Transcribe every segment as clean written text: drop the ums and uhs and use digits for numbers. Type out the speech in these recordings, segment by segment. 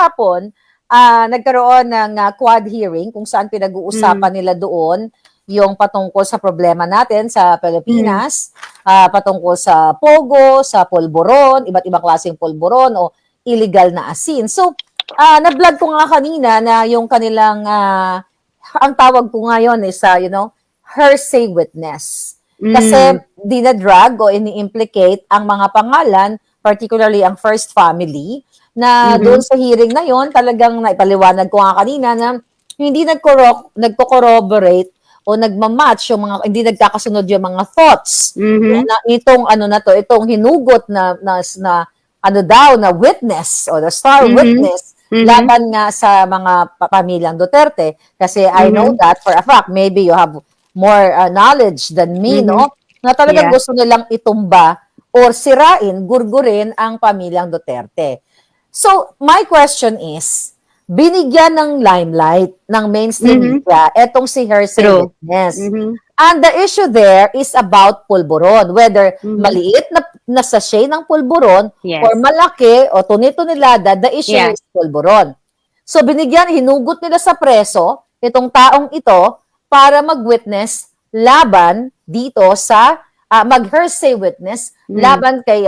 kahapon, nagkaroon ng quad hearing kung saan pinag-uusapan nila doon yung patungkol sa problema natin sa Pilipinas, patungkol sa pogo, sa pulburon, iba't ibang klaseng pulburon o illegal na asin. So, na-vlog ko nga kanina na yung kanilang, ang tawag ko ngayon is, hearsay witness. Kasi dinadrag o ini-implicate ang mga pangalan, particularly ang first family, na doon sa hearing na yon talagang naipaliwanag ko nga kanina na hindi nagko-corroborate o nagmamatch yung mga, hindi nagkakasunod yung mga thoughts. Na itong itong hinugot na witness o the star witness laban nga sa mga pamilyang Duterte. Kasi I know that for a fact, maybe you have more knowledge than me, no? Na talagang gusto nilang itumba or sirain, gurgurin ang pamilyang Duterte. So, my question is, binigyan ng limelight ng mainstream media etong si hearsay witness. And the issue there is about pulburon, whether maliit na sachet ng pulburon or malaki o tunito-nilada, the issue is pulburon. So hinugot nila sa preso itong taong ito para mag-witness laban dito sa mag-hearsay witness laban kay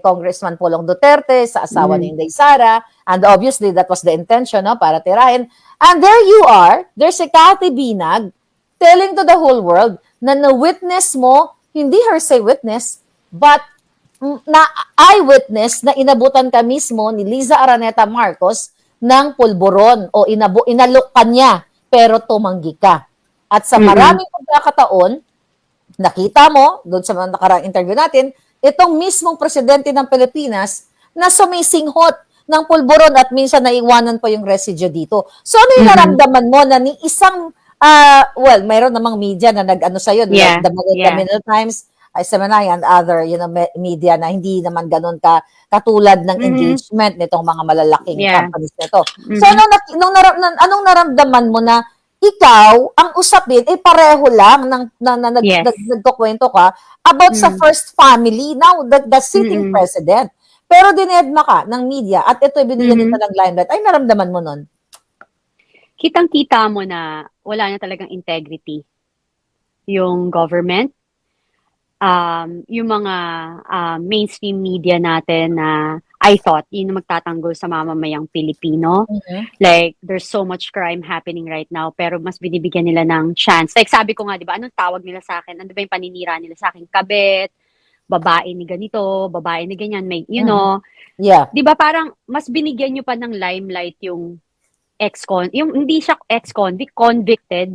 Congressman Pulong Duterte, sa asawa ni Inday Sara, and obviously that was the intention, no, para tirahin. And there you are, there's si Cathy Binag telling to the whole world na na-witness mo, hindi hearsay witness, but na eyewitness na inabutan ka mismo ni Liza Araneta Marcos ng pulburon o inalok ka niya pero tumanggi ka. At sa maraming pagkakataon, nakita mo, doon sa nakaraang interview natin, itong mismong presidente ng Pilipinas na sumisinghot ng pulburon at minsan naiwanan pa yung residue dito. So ano yung naramdaman mo na ni isang, mayroon namang media na nag-ano sa'yo, the Manila Times, Semanay and other media na hindi naman ganun katulad ng engagement nitong mga malalaking companies nito. So anong naramdaman mo na ikaw, ang usapin, pareho lang nagkukwento ka about sa first family, now the sitting president. Pero dinedma ka ng media at ito binigyan nito ng limelight. Ay, naramdaman mo nun? Kitang-kita mo na wala na talagang integrity yung government. Yung mga mainstream media natin na I thought yun ang magtatanggol sa mamamayang Pilipino. Like, there's so much crime happening right now, pero mas binibigyan nila ng chance. Like, sabi ko nga, di ba, anong tawag nila sa akin? Ano ba yung paninira nila sa akin? Kabit, babae ni ganito, babae ni ganyan, may, di ba parang mas binigyan nyo pa ng limelight yung yung hindi siya ex-convict, convicted,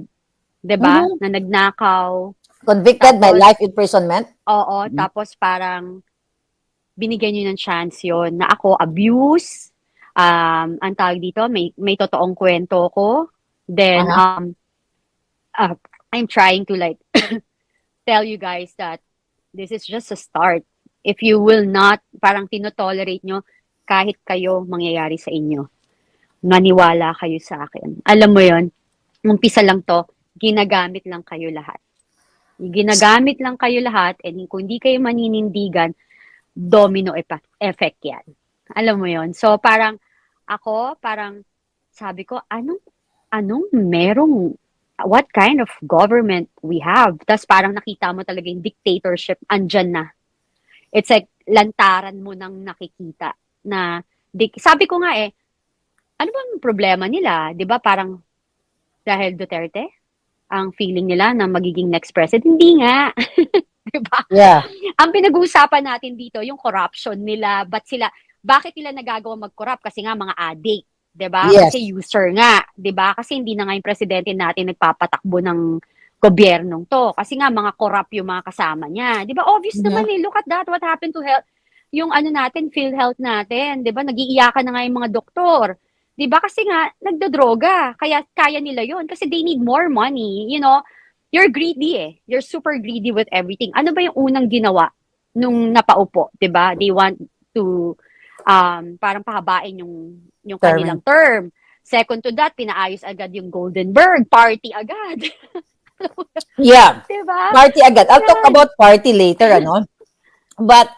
di ba, na nagnakaw. Convicted, by life imprisonment? Oo, tapos parang binigyan nyo ng chance yon na ako abuse, ang tawag dito, may totoong kwento ko. Then, I'm trying to like tell you guys that this is just a start. If you will not, parang tinotolerate nyo, kahit kayo mangyayari sa inyo. Maniwala kayo sa akin. Alam mo yon, umpisa lang to, ginagamit lang kayo lahat. Ginagamit lang kayo lahat, and kung hindi kayo maninindigan, domino effect yan. Alam mo yon. So parang sabi ko, anong merong, what kind of government we have? Tapos parang nakita mo talaga yung dictatorship, andyan na. It's like, lantaran mo nang nakikita na, sabi ko nga ano bang problema nila? Di ba parang, dahil Duterte, ang feeling nila na magiging next president? Hindi nga. Diba? Yeah. Ang pinag-uusapan natin dito, yung corruption nila, bakit nila nagagawa mag-corrupt? Kasi nga mga addict, 'di ba? Yes. Kasi user nga, 'di ba? Kasi hindi na nga yung presidente natin nagpapatakbo ng gobyernong to. Kasi nga mga corrupt yung mga kasama niya. 'Di ba? Obvious naman look at that, what happened to health, yung natin, PhilHealth natin, 'di ba? Nag-iiyakan na nga yung mga doktor. 'Di ba? Kasi nga nagdodroga, kaya kaya nila 'yon kasi they need more money, You're greedy You're super greedy with everything. Ano ba yung unang ginawa nung napaupo, 'di ba? They want to parang pahabain yung kanilang term. Second to that, pinaayos agad yung Goldenberg, party agad. Yeah. Diba? Party agad. I'll talk about party later, But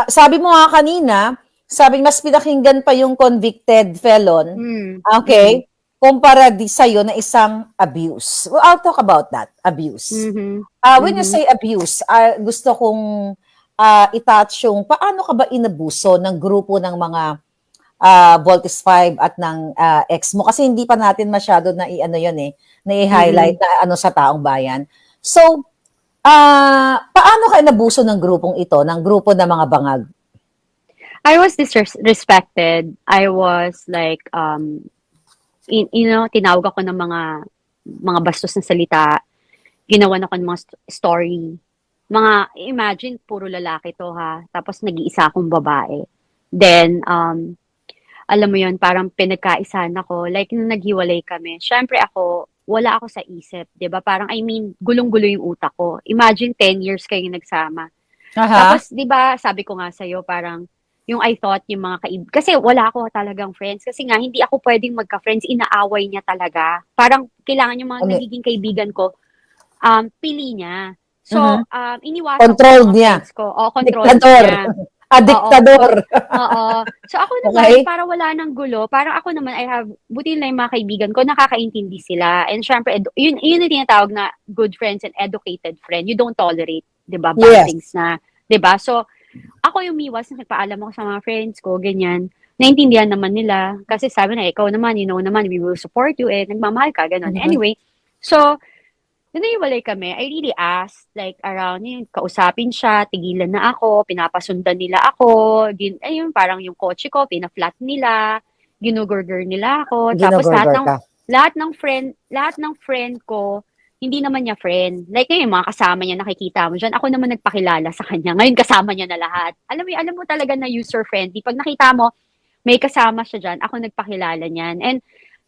sabi mo nga kanina, sabing mas pinakinggan pa yung convicted felon, okay, kumpara sa'yo na isang abuse. Well, I'll talk about that, abuse. When you say abuse, gusto kong itouch yung paano ka ba inabuso ng grupo ng mga Voltes 5 at ng ex mo? Kasi hindi pa natin masyado na i-ano yun na i-highlight na ano sa taong bayan. So, paano ka inabuso ng grupong ito, ng grupo ng mga bangag? I was disrespected. I was like, tinawag ako ng mga bastos na salita. Ginawan ako ng mga story. Imagine, puro lalaki to ha. Tapos nag-iisa akong babae. Then, alam mo yun, parang pinagkaisahan ako. Like, nung naghiwalay kami, syempre ako, wala ako sa isip, di ba? Parang, gulong-gulo yung utak ko. Imagine, 10 years kayong nagsama. Tapos, di ba, sabi ko nga sa'yo, parang, yung I thought, yung mga kasi wala ako talagang friends. Kasi nga, hindi ako pwedeng magka-friends. Inaaway niya talaga. Parang, kailangan yung mga nagiging kaibigan ko, pili niya. So, iniwasan controlled ko mga niya. friends ko. Controlled Diktador. niya. Diktador. Oo. So, ako naman, para wala nang gulo, parang ako naman, buti na yung mga kaibigan ko, nakakaintindi sila. And syempre, yun yung tinatawag na good friends and educated friend. You don't tolerate, di ba, bad things na, di ba? So, ako yung umiwas, nagpaalam ako sa mga friends ko, ganyan. Naintindihan naman nila. Kasi sabi na, ikaw naman, naman, we will support you, nagmamahal ka, ganun. Anyway, so, nung naiwalay kami, I really asked, like, around, kausapin siya, tigilan na ako, pinapasundan nila ako, parang yung kotse ko, pina-flat nila, ginugurger nila ako, tapos lahat ng friend ko, hindi naman niya friend. Like ngayon, mga kasama niya, nakikita mo dyan, ako naman nagpakilala sa kanya. Ngayon, kasama niya na lahat. Alam mo talaga na user-friendly. Pag nakita mo, may kasama siya dyan, ako nagpakilala niyan. And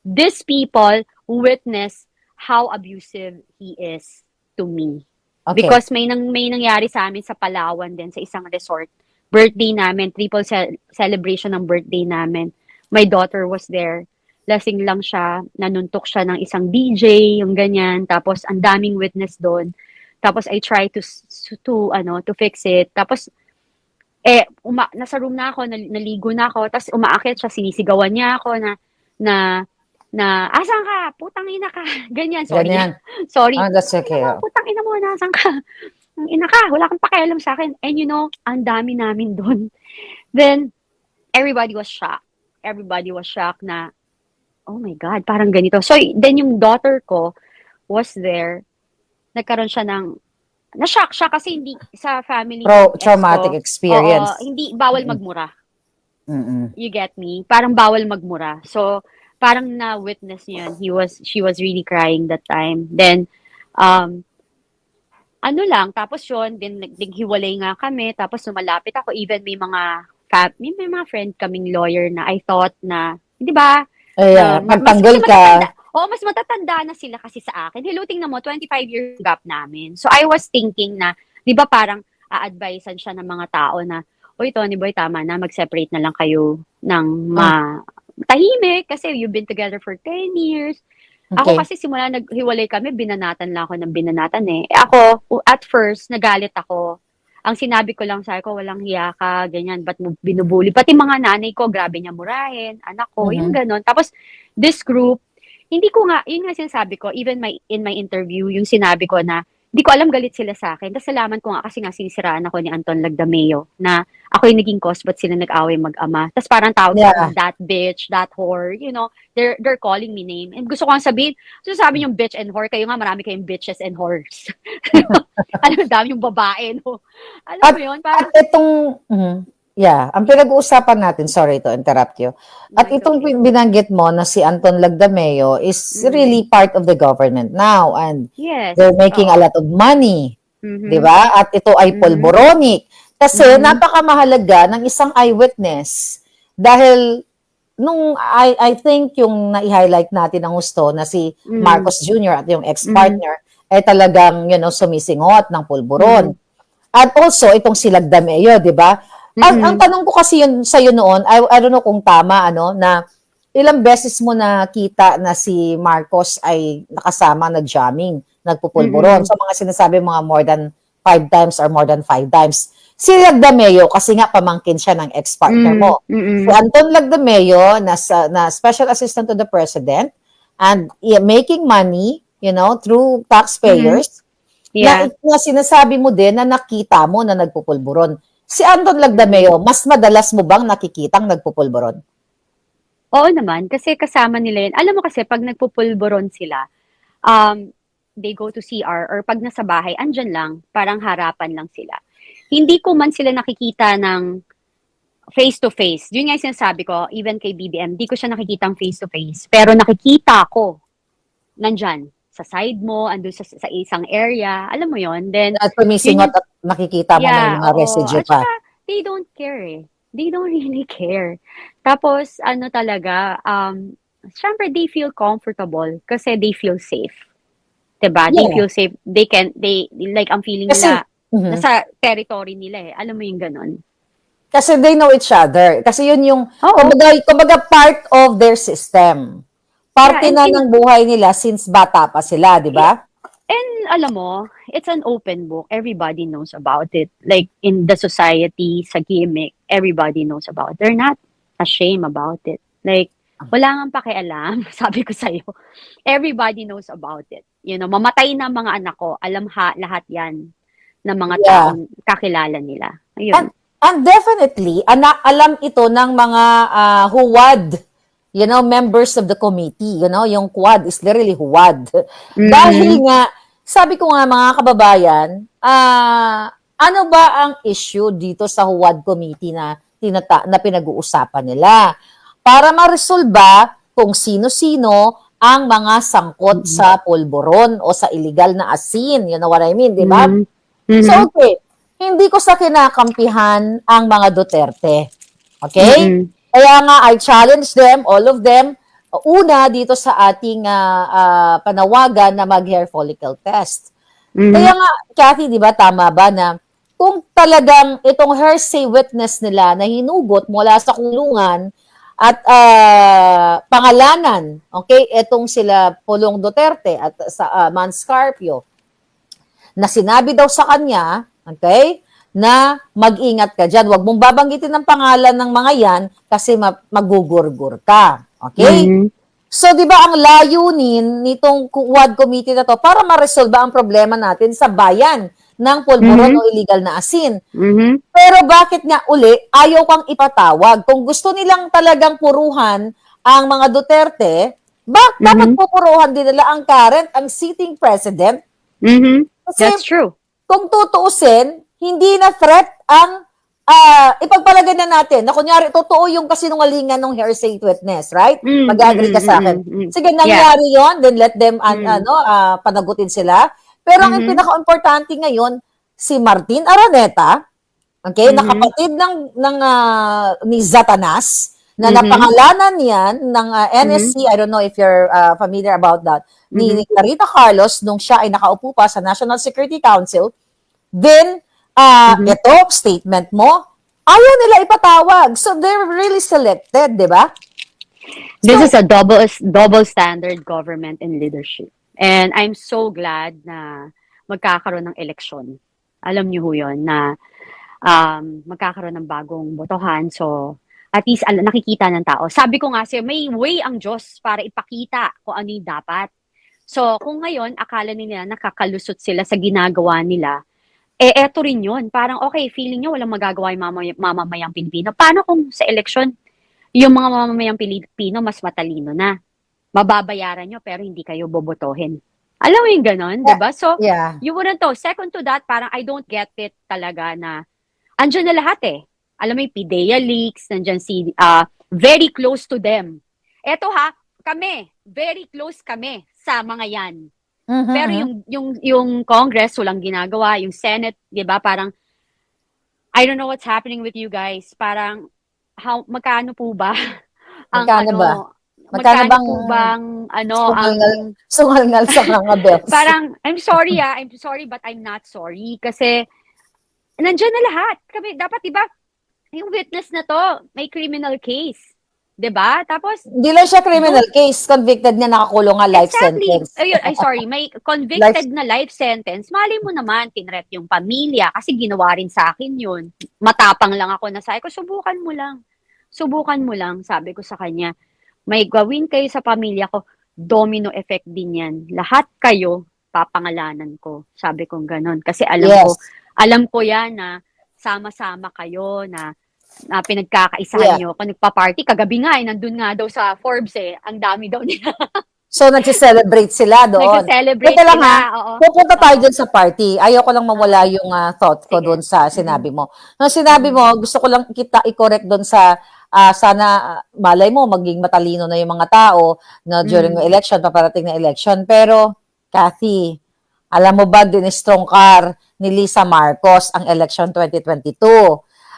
these people witness how abusive he is to me. Okay. Because may nangyari sa amin sa Palawan din, sa isang resort. Birthday namin, triple celebration ng birthday namin. My daughter was there. Lasing lang siya, nanuntok siya ng isang DJ, yung ganyan. Tapos, ang daming witness doon. Tapos, I try to fix it. Tapos, nasa room na ako, naligo na ako. Tapos, umaakit siya, sinisigawan niya ako na asan ka? Putang ina ka. Ganyan, sorry. Ganyan. Sorry. That's okay. Putang ina mo, asan ka? Ang ina ka, wala kang pakialam sa akin. And ang dami namin doon. Then, everybody was shocked. Everybody was shocked na, oh my God, parang ganito. So, then yung daughter ko was there. Nagkaroon siya na-shock siya kasi hindi sa family. Traumatic experience. Hindi, bawal magmura. You get me? Parang bawal magmura. So, parang na-witness niya yun. She was really crying that time. Then, tapos yun, then naghiwalay nga kami, tapos sumalapit ako, even may mga friend kaming lawyer na I thought na, di ba, magtanggol ka. Mas matatanda na sila kasi sa akin. Hello, tingnan mo, 25 years gap namin. So, I was thinking na, di ba parang a-advisean siya ng mga tao na, oy, Tony Boy, tama na, mag-separate na lang kayo ng tahimik kasi you've been together for 10 years. Okay. Ako kasi simula naghiwalay kami, binanatan lang ako ng binanatan eh. Ako, at first, nagalit ako. Ang sinabi ko lang sa ko, walang hiya ka, ganyan, ba't mo binubuli? Pati mga nanay ko, grabe niya murahin, anak ko, yung ganon. Tapos, this group, hindi ko nga, yun nga sinasabi ko, even in my interview, yung sinabi ko na, hindi ko alam galit sila sa akin. Tapos salamat ko nga kasi nga sinisiraan ako ni Anton Lagdameo na ako yung naging cause ba't sila nag-away mag-ama. Tapos parang tawag sa that bitch, that whore, they're calling me name. And gusto ko nga sabihin, sabi yung bitch and whore, kayo nga marami kayong bitches and whores. Alam, dami yung babae, no? Alam mo yun? Parang, at itong, ang pinag-uusapan natin, sorry to interrupt you. At itong binanggit mo na si Anton Lagdameo is really part of the government now and they're making a lot of money. Di ba? At ito ay pulboronic. Kasi napakamahalaga ng isang eyewitness. Dahil nung I think yung na-highlight natin ang gusto na si Marcos Jr. at yung ex-partner ay talagang sumisingot ng pulburon. At also itong si Lagdameo, di ba? Ang tanong ko kasi yun sa'yo noon, I don't know kung tama, na ilang beses mo nakita na si Marcos ay nakasama, nag-jamming, nagpupulburon. So mga sinasabi mga more than 5 times or more than 5 times. Si Lagdameo, kasi nga pamangkin siya ng ex-partner mo. Si Anton Lagdameo, na Special Assistant to the President, and making money, through taxpayers, na sinasabi mo din na nakita mo na nagpupulburon. Si Anton Lagdameo, mas madalas mo bang nakikitang nagpupulburon? Oo naman, kasi kasama nila yun. Alam mo kasi, pag nagpupulburon sila, they go to CR, or pag nasa bahay, andyan lang, parang harapan lang sila. Hindi ko man sila nakikita ng face-to-face. Yun nga yung sinasabi ko, even kay BBM, di ko siya nakikitang face-to-face. Pero nakikita ko, nandyan, sa side mo, ando sa isang area, alam mo yon. Then, At pumisingot at nakikita mo may mga residue at pa. saka, they don't care eh. They don't really care. Tapos, ano talaga, syempre, they feel comfortable kasi they feel safe. Diba? Yeah. They feel safe. Like, ang feeling Kasi, nila, nasa territory nila eh. Alam mo yung ganun. Kasi they know each other. Kasi yun yung, kumbaga part of their system. Parte na ng buhay nila since bata pa sila, di ba? And alam mo, it's an open book. Everybody knows about it. Like, in the society, sa gimmick, everybody knows about it. They're not ashamed about it. Like, wala nga pakialam, sabi ko sa'yo. Everybody knows about it. Mamatay na mga anak ko, alam lahat yan ng mga taong kakilala nila. Ayun. And definitely, alam ito ng mga huwad, members of the committee. Yung quad is literally huwad. Dahil nga, sabi ko nga mga kababayan, ano ba ang issue dito sa huwad committee na pinag-uusapan nila? Para ma-resolba kung sino-sino ang mga sangkot sa pulburon o sa illegal na asin. You know what I mean, di ba? So, okay. Hindi ko sa kinakampihan ang mga Duterte. Okay? Kaya nga, I challenge them, all of them, una dito sa ating panawagan na mag-hair follicle test. Kaya nga, Cathy, di ba, tama ba na kung talagang itong hearsay witness nila na hinugot mula sa kulungan at pangalanan, okay, itong sila Pulong Duterte at sa Mans Carpio, na sinabi daw sa kanya, okay, na mag-ingat ka dyan. Huwag mong babanggitin ang pangalan ng mga yan kasi magugurgur ka. Okay? So, di ba ang layunin nitong Quad Committee na to para ma-resolve ang problema natin sa bayan ng pulburon o illegal na asin. Pero bakit nga uli, ayaw kang ipatawag? Kung gusto nilang talagang puruhan ang mga Duterte, dapat pupuruhan din nila ang current, ang sitting president. Kasi, that's true. Kung tutuusin, hindi na threat ang ipagpalagay na natin na kunyari totoo yung kasinungalingan ng hearsay witness, right? Mag-agree ka sa akin. Sige, nangyari yon, then let them panagutin sila. Pero ang pinaka-importante ngayon, si Martin Araneta, okay, na kapatid ni Zatanas, na napangalanan yan ng NSC, I don't know if you're familiar about that, ni Clarita Carlos, nung siya ay nakaupo pa sa National Security Council, then, ito, statement mo, ayaw nila ipatawag. So, they're really selected, di ba? This is a double standard government and leadership. And I'm so glad na magkakaroon ng eleksyon. Alam niyo ho yun, na magkakaroon ng bagong botohan. So, at least nakikita ng tao. Sabi ko nga siya, may way ang Diyos para ipakita kung ano yung dapat. So, kung ngayon, akala nila nakakalusot sila sa ginagawa nila, eto rin yun. Parang, okay, feeling nyo walang magagawa yung mamamayang Pilipino. Paano kung sa eleksyon, yung mga mamamayang Pilipino mas matalino na? Mababayaran nyo pero hindi kayo bobotohin. Alam mo yung ganon, diba? So, you wouldn't know. Second to that, parang I don't get it talaga na andyan na lahat eh. Alam mo yung PIDEA leaks, nandyan very close to them. Eto kami, very close kami sa mga yan. Pero yung Congress, walang ginagawa, yung Senate, di ba, parang, I don't know what's happening with you guys, parang, magkano po ba? Magkano bang, sungal-ngal sa mga bills. Parang, I'm sorry, but I'm not sorry, kasi, nandyan na lahat. Kami, dapat, di ba, yung witness na to, may criminal case. 'Diba? Tapos, Hindi lang siya criminal case, convicted niya, nakakulong nga life sentence. Sorry, may convicted na life sentence. Mali mo naman, tinrep yung pamilya kasi ginawa rin sa akin yun. Matapang lang ako na sabi ko, subukan mo lang. Subukan mo lang, sabi ko sa kanya. May gawin kayo sa pamilya ko, domino effect din yan. Lahat kayo, papangalanan ko. Sabi ko ganon. Kasi alam ko yan na sama-sama kayo na pinagkakaisahan nyo. Kung nagpa-party, kagabi nga, nandun nga daw sa Forbes ang dami daw nila. So, nagse-celebrate sila doon. Nagse-celebrate Teka lang sila, ha, pupunta tayo dun sa party. Ayoko lang mawala yung thought ko Sige. doon sa sinabi mo. Nung sinabi mo, gusto ko lang kita i-correct doon sa sana malay mo maging matalino na yung mga tao na during the election, paparating na election. Pero, Kathy, alam mo ba, din-strong car ni Lisa Marcos ang election 2022.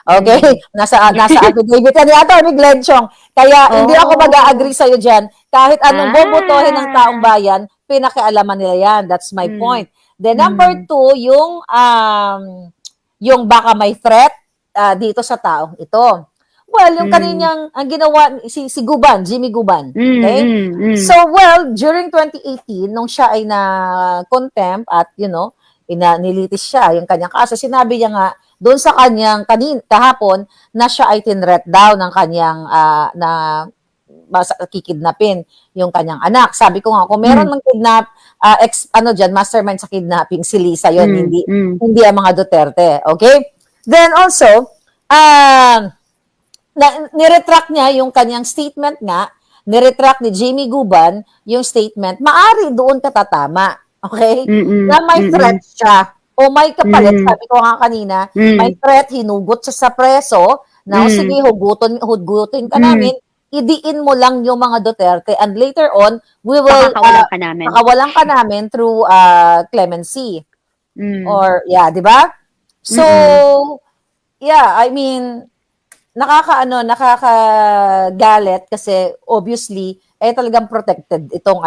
Okay? Nasa affidavit ni Atty. Glenn Chong. Kaya hindi ako mag-a-agree sa'yo dyan. Kahit anong bobotohin ng taong bayan, pinakialaman nila yan. That's my point. Then number 2, yung baka may threat dito sa taong ito. Well, yung kaninyang, ang ginawa, si Guban, Jimmy Guban. Okay? So, well, during 2018, nung siya ay na-contempt at, nilitis siya, yung kanyang kaso, sinabi niya nga, doon sa kanyang kahapon na siya ay tinret daw ng kanyang kikidnapin yung kanyang anak. Sabi ko nga, kung meron ng kidnap, mastermind sa kidnapping, si Lisa yun, hindi ang mga Duterte. Okay? Then also, niretract niya yung kanyang statement nga, niretract ni Jimmy Guban yung statement, maari doon katatama. Okay? Na may threat siya. O may kapalit, sabi ko nga kanina, may threat, hinugot siya sa preso, na sige, hugutin ka namin, idiin mo lang yung mga Duterte, and later on, we will, pakawalan ka namin through clemency. Or, di ba? So, I mean, nakakagalit kasi obviously, talagang protected itong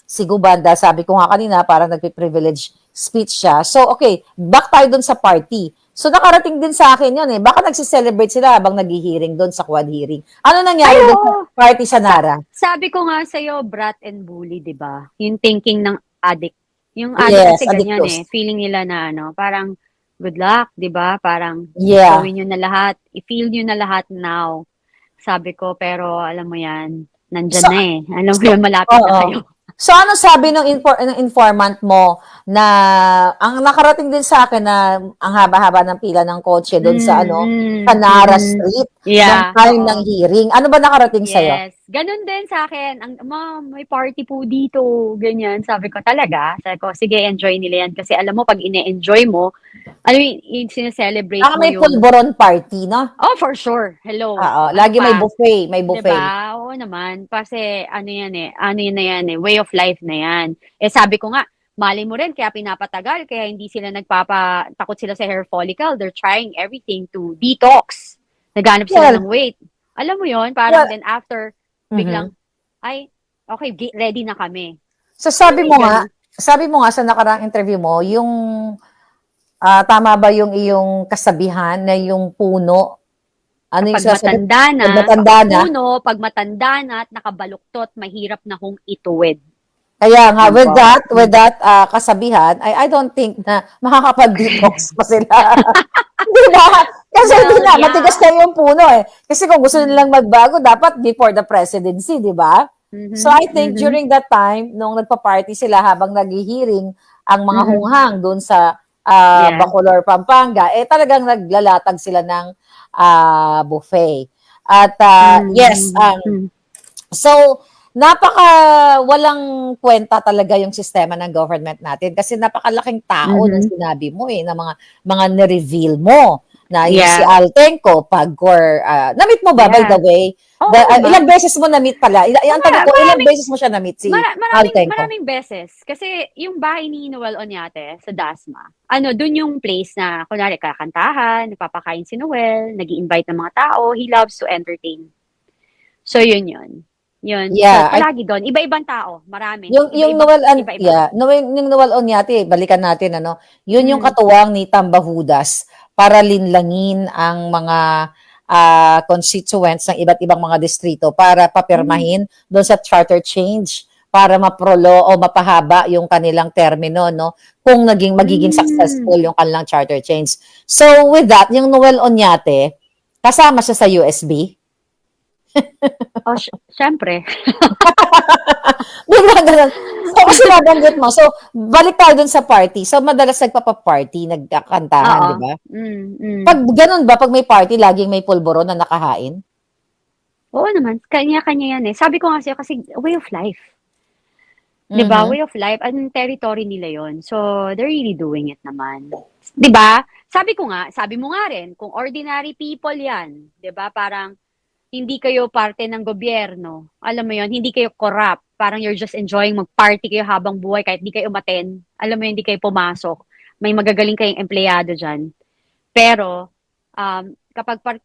si Guban, dahil sabi ko nga kanina, parang nagpi-privilege speech siya. So, okay, back tayo dun sa party. So, nakarating din sa akin yun Baka nagsiselebrate sila habang nag-hearing dun sa quad hearing. Ano nangyari dun sa party sa Nara? Sabi ko nga sa'yo, brat and bully, di ba? Yung thinking ng addict. Yung addict kasi ganyan Feeling nila na parang good luck, di ba? Parang gawin nyo na lahat. I-feel nyo na lahat now. Sabi ko, pero alam mo yan, nandyan Alam mo yan, malapit na kayo. So, ano sabi ng informant mo na ang nakarating din sa akin na ang haba-haba ng pila ng kotse doon sa Nara Street ng time ng hearing. Ano ba nakarating sa'yo? Yes. Ganun din sa akin. Ma'am, may party po dito. Ganyan. Sabi ko talaga. Sabi ko, sige, enjoy nila yan. Kasi alam mo, pag ine-enjoy mo, yung sineselebrate mo may pulboron party, no? Oh, for sure. Hello. Lagi may buffet. May buffet. Diba? Oo naman. Kasi way of life na yan. Sabi ko nga, mali mo rin, kaya pinapatagal, kaya hindi sila takot sila sa hair follicle. They're trying everything to detox. Naghanap sila ng weight. Alam mo yon, parang then after, biglang, okay, ready na kami. So sabi mo nga sa nakaraang interview mo, yung, tama ba yung iyong kasabihan na yung puno, pag matanda na at nakabaluktot, mahirap na hong ituwid. Kaya nga, with that kasabihan, I don't think na makakapag-detox pa sila. Di ba? Kasi matigas na yung puno Kasi kung gusto nilang magbago, dapat before the presidency, di ba? So I think during that time, nung nagpa-party sila habang nag-hearing ang mga hunghang doon sa Bacolor, Pampanga, talagang naglalatag sila ng buffet. At so walang kwenta talaga yung sistema ng government natin kasi napakalaking tao ng sinabi mo na mga na-reveal mo na yung si Altenco, Pagcor, na-meet mo ba by the way? Ilang beses mo na-meet pala? Ang tanong ko, ilang beses mo siya na-meet si Altenco? Maraming beses. Kasi yung bahay ni Noel Oñate sa Dasma, dun yung place na, kunwari, kakantahan, nagpapakain si Noel, nag-i-invite ng mga tao, he loves to entertain. So, yun. Yun. So, palagi doon. Iba-ibang tao. Marami. Yung Noel Oñate, balikan natin, yun yung katuwang ni Tambahudas para linlangin ang mga constituents ng iba't ibang mga distrito para papirmahin doon sa charter change para maprolo o mapahaba yung kanilang termino, no? Kung magiging successful yung kanilang charter change. So with that, yung Noel Oñate, kasama siya sa USB. Oh, syempre. Bigla ganun. So, kasi nabanggit mo. So, balik tayo dun sa party. So, madalas nagpapa-party, nagkakantahan, di ba? Pag ganun ba, pag may party, laging may pulburo na nakahain? Oo naman. Kanya-kanya yan eh. Sabi ko nga sa'yo kasi way of life. Di ba? Way of life. Ang territory nila yon. So, they're really doing it naman. Di ba? Sabi mo nga rin, kung ordinary people yan, di ba? Parang, hindi kayo parte ng gobyerno. Alam mo yon, hindi kayo corrupt. Parang you're just enjoying mag-party kayo habang buhay kahit hindi kayo umaten. Alam mo yun, hindi kayo pumasok. May magagaling kayong empleyado dyan. Pero, kapag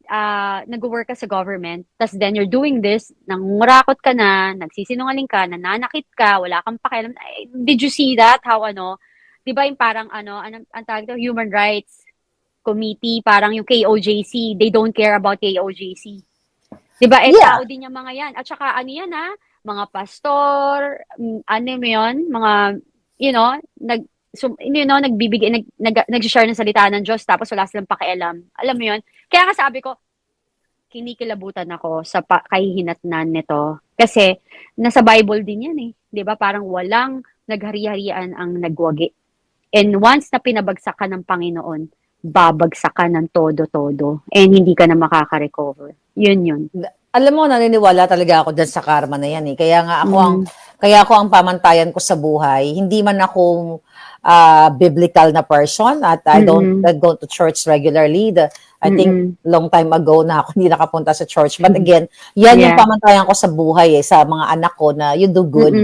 nag-work ka sa government, tas then you're doing this, nangurakot ka na, nagsisinungaling ka, nananakit ka, wala kang pakialam. Did you see that? How di ba yung parang ang tawag ito, Human Rights Committee, parang yung KOJC, they don't care about KOJC. Diba? Yeah. Tao din yung mga yan. At saka, yan mga pastor, mo yun, mga, nagbibigay, nag-share ng salita ng Diyos, tapos wala silang pakialam. Alam mo yun? Kaya nga sabi ko, kinikilabutan ako sa kahihinatnan nito. Kasi, nasa Bible din yan eh. Diba? Parang walang naghari-harian ang nagwagi. And once na pinabagsak ka ng Panginoon, babagsak ka ng todo-todo. And hindi ka na makaka-recover. Yun. Alam mo, naniniwala talaga ako dyan sa karma na yan eh. Kaya nga ako ang pamantayan ko sa buhay. Hindi man ako biblical na person at I don't go to church regularly. I think long time ago na ako hindi nakapunta sa church. But again, yan yung pamantayan ko sa buhay sa mga anak ko na you do good.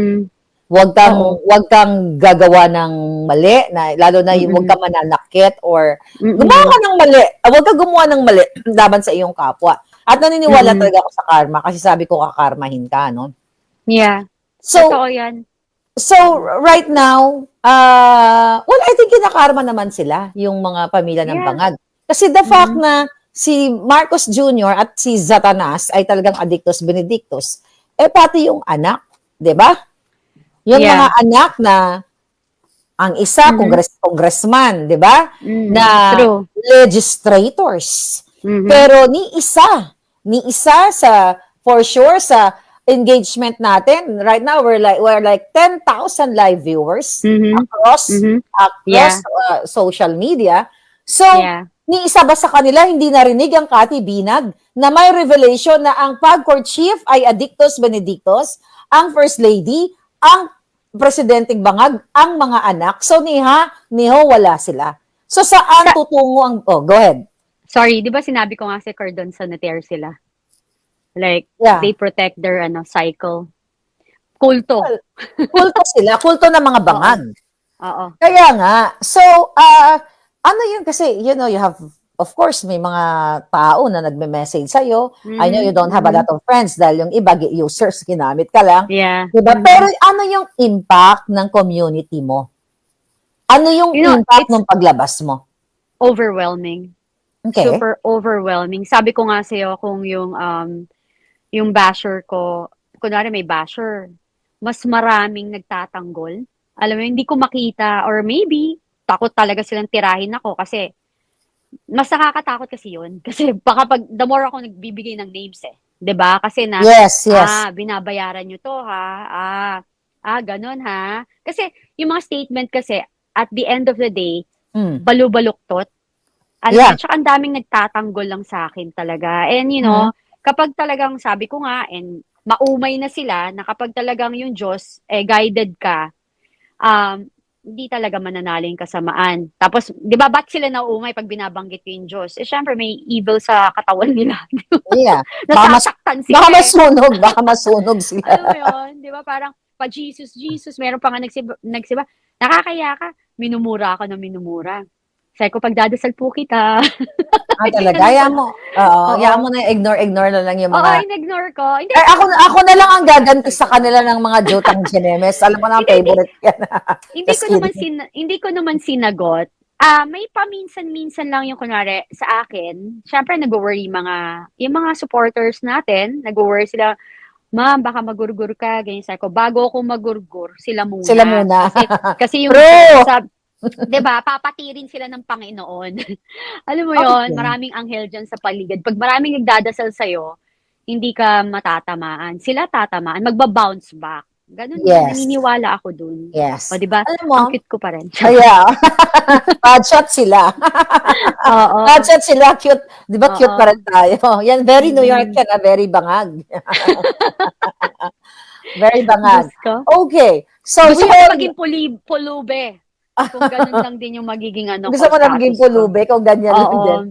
Wag kang gagawa ng mali, lalo na wag kang mananakit or gumawa ka ng mali. Wag kang gumawa ng mali laban sa iyong kapwa. At naniniwala talaga ako sa karma kasi sabi ko kakarmahin ka, no? Yeah. So, totoo yan. So, right now, I think kinakarma naman sila, yung mga pamilya ng Bangag. Kasi the fact na si Marcos Jr. at si Zatanas ay talagang addictus benedictus, pati yung anak, di ba? Yung mga anak na ang isa, congressman, di ba? Na true. Legislators. Pero ni isa sa, for sure, sa engagement natin, right now, we're like 10,000 live viewers across social media. So, ni isa ba sa kanila hindi narinig ang Kati Binag na may revelation na ang pag-courtship ay addictus benedictus, ang First Lady, ang Presidenteng Bangag, ang mga anak. So, niho, wala sila. So, saan tutungo ang... Oh, go ahead. Sorry, di ba sinabi ko nga si Cordon Sanitaire sila? Like, they protect their cycle. Kulto. Well, kulto sila. Kulto ng mga Bangag. Oo. Kaya nga. So, yun kasi, you have, of course, may mga tao na nagme-message sa'yo. I know you don't have a lot of friends dahil yung iba, users, ginamit ka lang. Yeah. Diba? Pero ano yung impact ng community mo? Ano yung impact ng paglabas mo? Overwhelming. Okay. Super overwhelming. Sabi ko nga sa'yo kung yung basher ko, kunwari may basher, mas maraming nagtatanggol. Alam mo, hindi ko makita or maybe takot talaga silang tirahin ako kasi mas nakakatakot kasi yun. Kasi baka the more ako nagbibigay ng names 'di ba? Kasi yes. Binabayaran nyo to ganun ha. Kasi yung mga statement kasi at the end of the day, balubaluktot. At saka ang daming nagtatanggol lang sa akin talaga. And kapag talagang sabi ko nga, and maumay na sila, na kapag talagang yung Diyos, guided ka, hindi talaga mananaling kasamaan. Tapos, di ba, ba't sila nauumay pag binabanggit ko yung Diyos? Syempre, may evil sa katawan nila. Yeah. Nasasaktan sila. Baka masunog sila. Ano yun? Di ba, parang, Jesus, meron pa nga nagsiba. Nakakaya ka, minumura ako ng minumura. Sabi ko, pagdadasal po kita. Talaga? Hayaan mo. Hayaan mo na ignore na lang yung mga... in-ignore ko. Hindi, ako na lang ang gaganti sa kanila ng mga Jotang Genemes. Alam mo na ang favorite yan. Hindi ko naman sinagot. May paminsan-minsan lang yung kunwari sa akin, siyempre nagwo-worry yung mga supporters natin, nagwo-worry sila, "Ma'am, baka magurgur ka," ganyan. Sabi ko, "Bago ako magurgur, sila Sila muna." muna. Kasi yung True! 'di ba, papatirin sila ng Panginoon. Alam mo yon, Okay. maraming anghel diyan sa paligid. 'Pag maraming nagdadasal sa'yo, hindi ka matatamaan. Sila tatamaan, magba-bounce back. Gano'n 'yun, Yes. naniniwala ako dun. Yes. Oh, 'di ba, Alam mo, ang cute ko pa rin. yeah. Bad sila. Oo, Bad sila, cute. Di ba cute pa oo. rin tayo? Yan, very New York Mm. yan, very bangag. Very Diyos bangag. ko. Okay. So, Gusto we ko all, maging pulube. Kung gano'n lang din yung magiging ano gusto ko, mo na maging status ko. pulube kung ganyan lang Oo, din.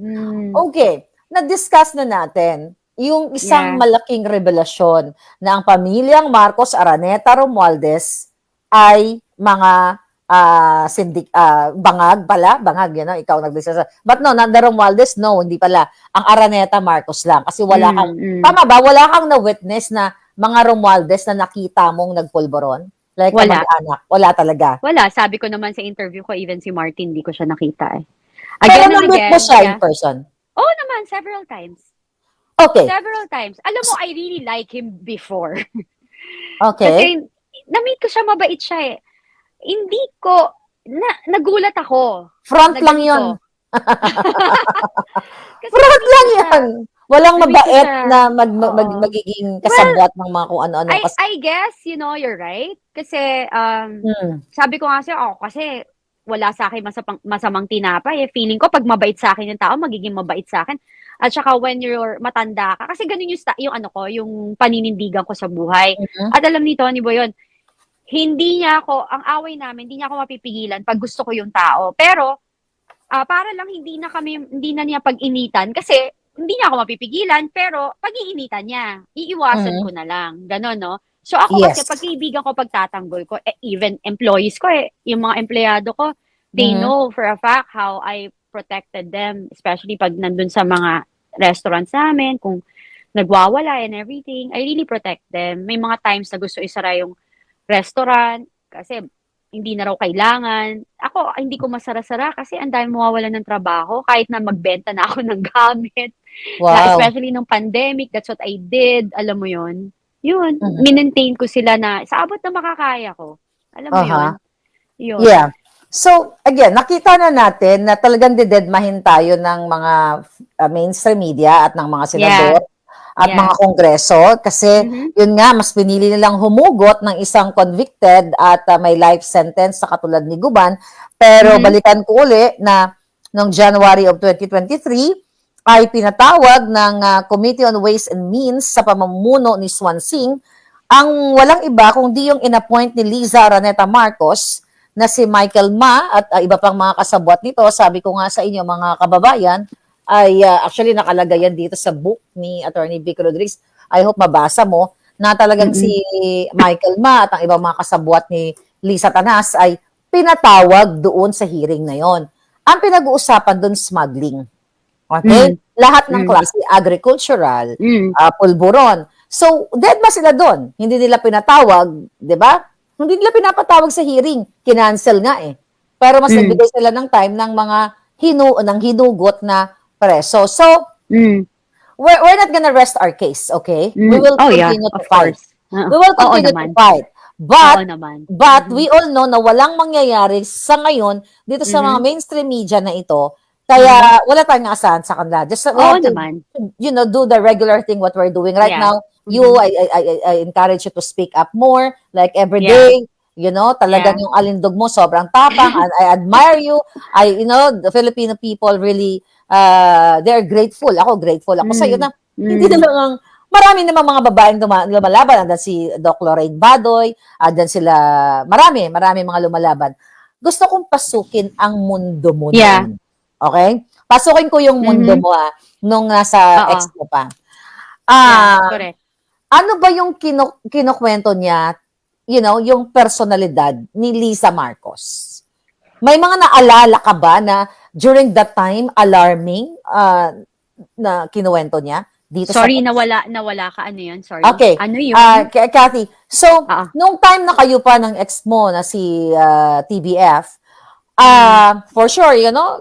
Okay. Na-discuss na natin yung isang yeah. malaking revelasyon na ang pamilyang Marcos Araneta Romualdez ay mga bangag pala. Bangag, yun, no? Ikaw nag-discuss. But no, not the Romualdez, no, hindi pala. Ang Araneta Marcos lang. Kasi wala kang, tama ba? Wala kang na-witness na mga Romualdez na nakita mong nagpulboron? Like Wala. kamag-anak. Wala talaga. Wala. Sabi ko naman sa interview ko, even si Martin, hindi ko siya nakita eh. Pero Again and na-meet again. mo siya in Yeah. person? Oo naman, several times. Okay. Several times. Alam mo, I really like him before. Okay. Kasi, na-meet ko siya, mabait siya eh. Hindi ko, nagulat ako. Front Na lang ganito. yun. Kasi Front na-meet lang ko siya. yan. Walang Na-meet ko mabait siya. na Oo. magiging kasabwat ng mga kung ano-ano. I guess, you're right. Kasi, sabi ko nga sa'yo, kasi wala sa akin masamang tinapay. Eh. Feeling ko, pag mabait sa akin yung tao, magiging mabait sa akin. At saka when you're matanda ka, kasi ganun yung ano ko, yung paninindigan ko sa buhay. Mhm. At alam ni Tony Boy yun, ang away namin, hindi niya ako mapipigilan pag gusto ko yung tao. Pero, para lang hindi na niya pag-initan, kasi hindi niya ako mapipigilan, pero pag-iinitan niya, iiwasan Mhm. ko na lang. Ganon, no? So ako kasi, Yes. pag kaibigan ko, pagtatanggol ko, even employees ko, yung mga empleyado ko, they Mhm. know for a fact how I protected them, especially pag nandun sa mga restaurants namin, kung nagwawala and everything, I really protect them. May mga times na gusto isara yung restaurant, kasi hindi na raw kailangan. Ako, hindi ko masara-sara kasi ang dami mawawalan ng trabaho kahit na magbenta na ako ng gamit. Wow. Especially nung pandemic, that's what I did. Alam mo yun? Yun, Mhm. minentain ko sila na sa abot na makakaya ko. Alam mo yun? Yun. Yeah. So, again, nakita na natin na talagang didedmahin tayo ng mga mainstream media at ng mga senador at mga kongreso kasi yun nga, mas pinili nilang humugot ng isang convicted at may life sentence sa katulad ni Guban. Pero balikan ko uli na noong January of 2023 ay pinatawag ng Committee on Ways and Means sa pamumuno ni Swansing ang walang iba kundi yung inappoint ni Liza Araneta Marcos na si Michael Ma at iba pang mga kasabwat nito. Sabi ko nga sa inyo mga kababayan, ay actually nakalagay yan dito sa book ni Attorney Vic Rodriguez. I hope mabasa mo na talagang si Michael Ma at ang ibang mga kasabwat ni Lisa Tanas ay pinatawag doon sa hearing na yon. Ang pinag-uusapan doon, smuggling. Okay? Lahat ng klase, agricultural, pulburon. So, dead ba sila doon? Hindi nila pinatawag, di ba? Hindi nila pinapatawag sa hearing. Kinancel nga eh. Pero mas nagbigay sila ng time ng mga hinugot na preso. So, we're not gonna rest our case, okay? We will continue to fight. We will continue to fight. But we all know na walang mangyayari sa ngayon dito sa mga mainstream media na ito. Kaya wala tayong asahan sa kanila. Just we have to, do the regular thing what we're doing right now. I encourage you to speak up more, like every day. Talagang yung alindog mo sobrang tapang. And I admire you. The Filipino people really, they're grateful. Ako grateful ako sa iyo na hindi na lang marami namang mga babaeng lumalaban. Andan si Doc Lorraine Badoy, andan sila, marami mga lumalaban. Gusto kong pasukin ang mundo mo noon. Okay? Pasukin ko yung mundo mo nung nasa ex mo pa. Correct. Ano ba yung kinukwento niya, yung personalidad ni Lisa Marcos? May mga naalala ka ba na during that time, alarming na kinuwento niya? Dito Sorry, nawala ka. Ano yun? Sorry. Okay. Ano yun? Cathy, so, nung time na kayo pa ng ex mo na si TBF, For sure,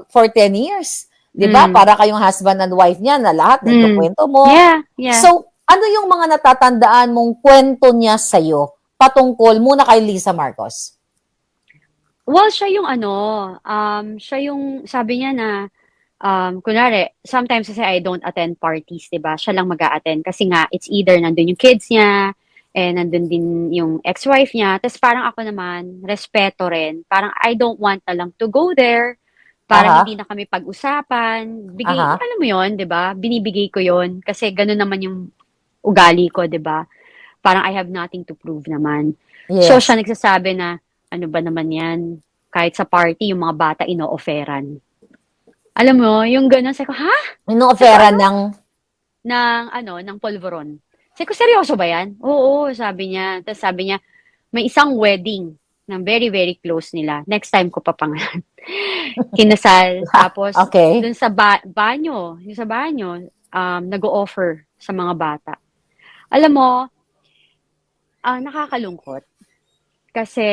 for 10 years. 'Di ba? Para kayong husband and wife niya na lahat nagkukwento mo. Yeah, yeah. So, ano yung mga natatandaan mong kwento niya sa'yo patungkol muna kay Lisa Marcos? Well, siya yung siya yung sabi niya na, kunwari, sometimes kasi I don't attend parties, 'di ba? Siya lang mag-a-attend kasi nga it's either nandun yung kids niya, nandun din yung ex-wife niya. Tapos parang ako naman, respeto rin. Parang I don't want na lang to go there para Aha. hindi na kami pag-usapan. Aha. Alam mo yon, 'di ba? Binibigay ko yon kasi ganun naman yung ugali ko, 'di ba? Parang I have nothing to prove naman. So Yes. siya nagsasabi na, ano ba naman 'yan? Kahit sa party yung mga bata ino-offeran. Alam mo, yung gano'n, sabi ko, ha? Ino-offera ng Ng polvoron. Sabi ko, seryoso ba yan? Oo, sabi niya. Tapos sabi niya, may isang wedding ng very, very close nila. Next time ko papangalan. Kinasal. Tapos, Okay. dun sa banyo, yung sa banyo, nag-o-offer sa mga bata. Alam mo, nakakalungkot. Kasi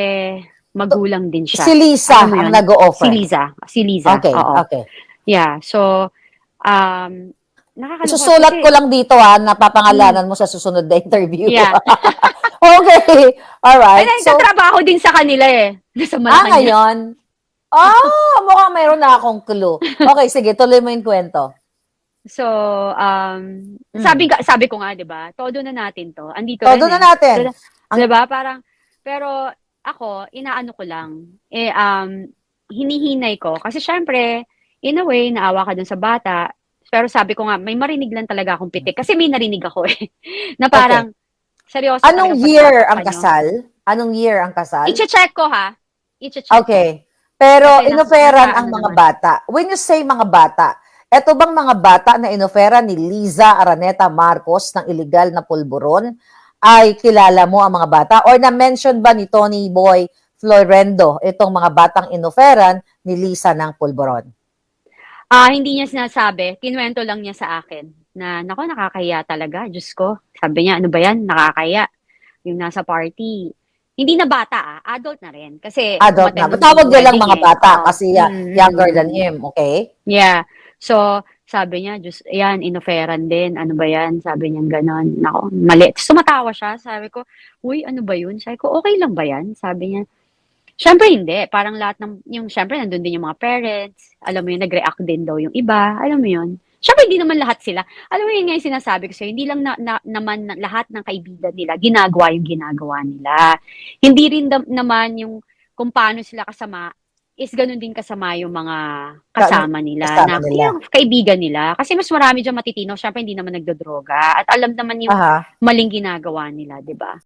magulang din siya. Si Lisa Alam mo ang yun? nag-o-offer. Si Liza, Okay, oo. okay. Yeah, so, nakakalungkot Isusulat kasi, ko lang dito napapangalanan mo sa susunod na interview. yeah. Okay. All Ay, right. So, nagtatrabaho din sa kanila eh. Sa Malacanang. ngayon. Mukhang mayroon na akong clue. Okay, sige, tuloy mo yung kwento. So, sabi ko nga, 'di ba? Todo na natin 'to. Andito Todo rin na eh. natin. 'Di ba? Parang pero ako, inaano ko lang. Hinihinay ko kasi syempre, in a way, naawa ka dun sa bata. Pero sabi ko nga, may marinig lang talaga akong pitik kasi may narinig ako eh. Na parang seryoso Anong talaga year ang pagtatakpan nyo. kasal? Anong year ang kasal? I-check ko ha. I-check Okay. Pero Kasi inoferan ang ano mga naman. bata. When you say mga bata, eto bang mga bata na inoferan ni Liza Araneta Marcos ng illegal na pulburon ay kilala mo ang mga bata? Or na-mention ba ni Tony Boy Florendo itong mga batang inoferan ni Liza ng pulburon? Hindi niya sinasabi. Kinuwento lang niya sa akin na, nako, nakakahiya talaga. Diyos ko. Sabi niya, ano ba yan? Nakakahiya. Yung nasa party. Hindi na bata adult na rin. Kasi Adult na. umattend ng Tawag niya lang wedding mga eh. bata Oo. kasi younger than him, okay? Yeah. So, sabi niya, Diyos, yan, inoferan din. Ano ba yan? Sabi niya gano'n. Nako, mali. Sumatawa siya. Sabi ko, uy, ano ba yun? Sabi ko, okay lang ba yan? Sabi niya, syempre hindi. Parang lahat syempre nandun din yung mga parents. Alam mo yun, nag-react din daw yung iba. Alam mo yun. Syempre hindi naman lahat sila. Alam mo yun nga yung sinasabi ko sa'yo, hindi lang naman lahat ng kaibigan nila ginagawa yung ginagawa nila. Hindi rin naman yung kung paano sila kasama is ganun din kasama yung mga kasama nila Kasama nila. yung kaibigan nila. Kasi mas marami dyan matitino, syempre hindi naman nagdodroga at alam naman yung maling ginagawa nila, di ba?